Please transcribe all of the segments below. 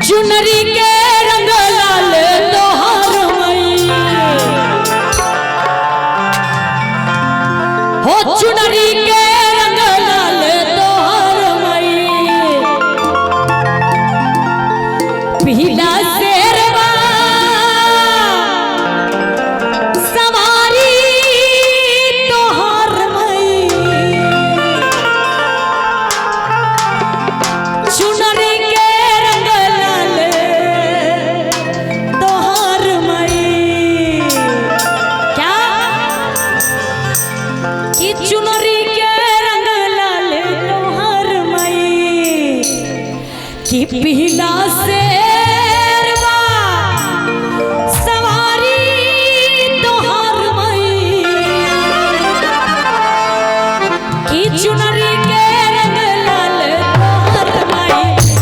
चुनरी के रंग लाल तोहार मई हो, चुनरी के रंग लाल तोहार मई, पीला शेरवा सवारी तोहार मई, चुनरी के रंग लाल तोहार मई। क्या कि चुनरी के रंग लाल तोहार मई, कि पीला शेरवा सवारी तोहार मई, कि चुनरी के रंग लाल तोहार मई,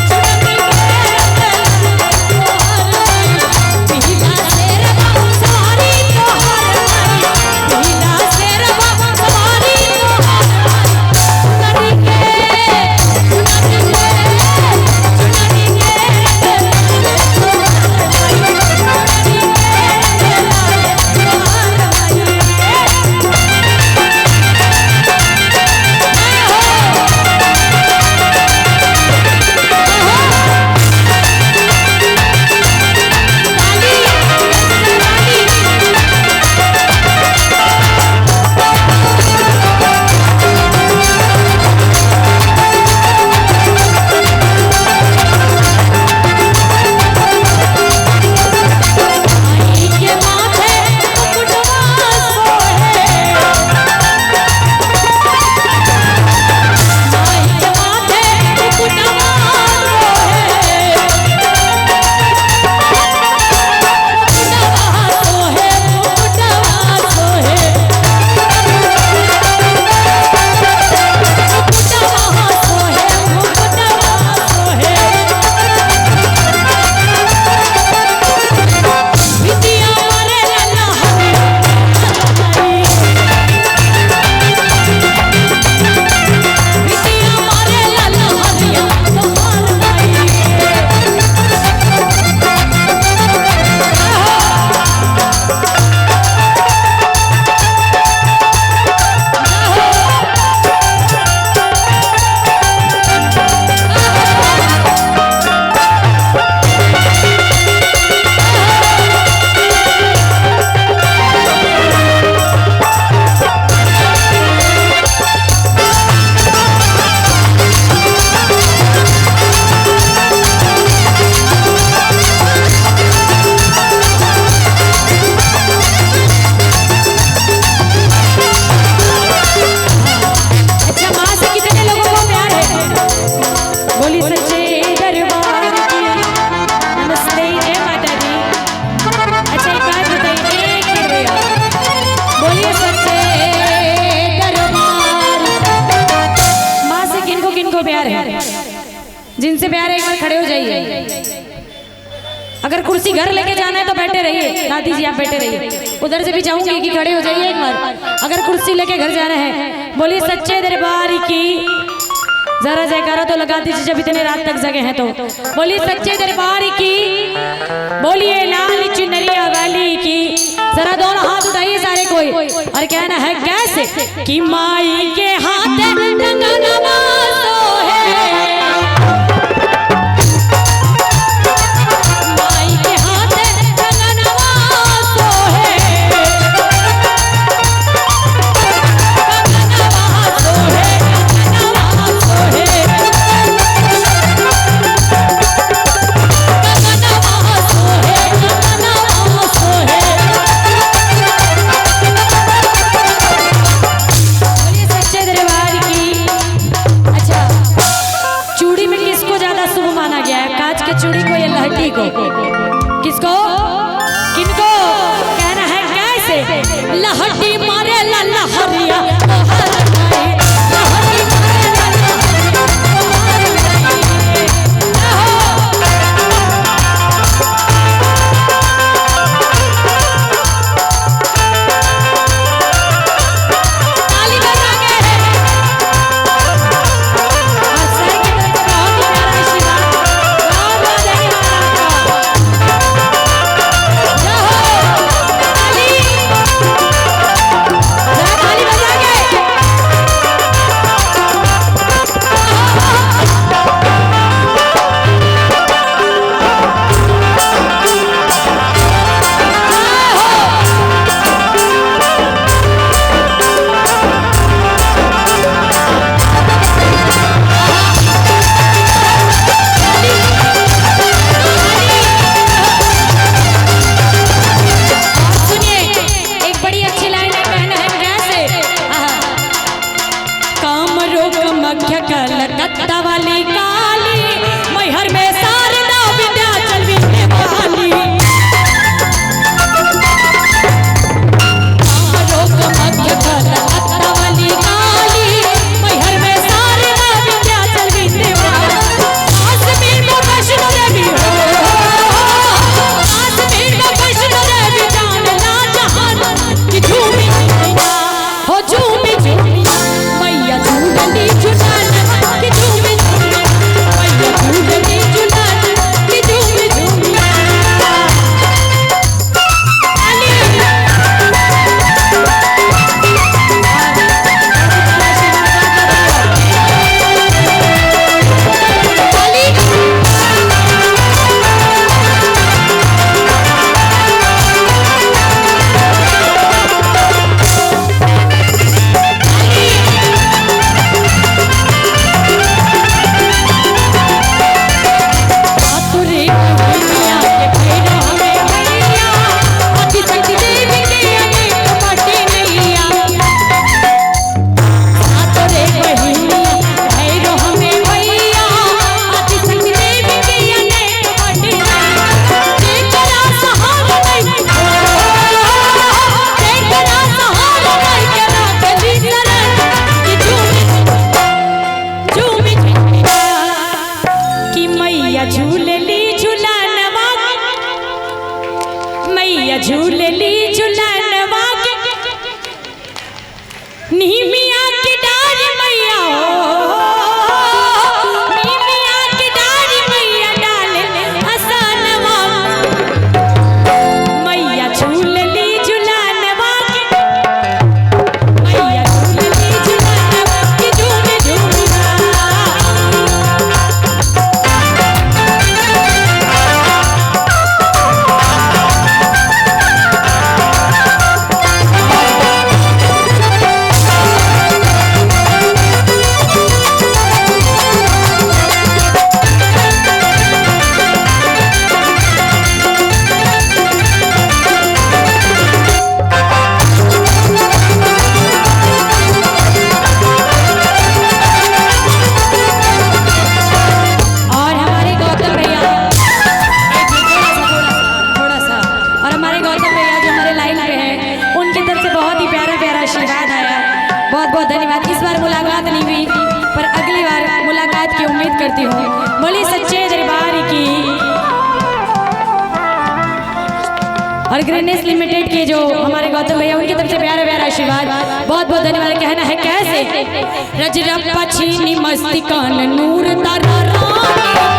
चुनरी के रंग लाल तोहार मई, पीला शेरवा सवारी तोहार मई, पीला शेरवा सवारी तोहार मई, चुनरी के जिनसे प्यार है एक बार खड़े हो जाइए। अगर कुर्सी घर लेके जाना है तो बैठे रहिए, दादी जी आप बैठे रहिए। उधर से भी चाहूंगी कि खड़े हो जाइए एक बार, अगर कुर्सी लेके घर जाना है। बोलिए सच्चे दरबार की, जरा जयकारा तो लगा दीजिए जब इतने रात तक जगे हैं तो। बोलिए सच्चे दरबार की, बोलिए लाल चुनरिया वाली की, जरा दोनों हाथ उठाइए सारे कोई, और कहना है कैसे कि माई के हाथ रंगनवा सोहे, चूड़ी को या लहठी को, किसको किनको कहना है कैसे, लहठी मारे ला लहरिया और ग्रेनेस लिमिटेड के जो हमारे गौतम भैया उनकी तरफ से प्यारा प्यारा आशीर्वाद, बहुत बहुत धन्यवाद। कहना है कैसे, रज रप्पा छीनी मस्ती कान नूर तारा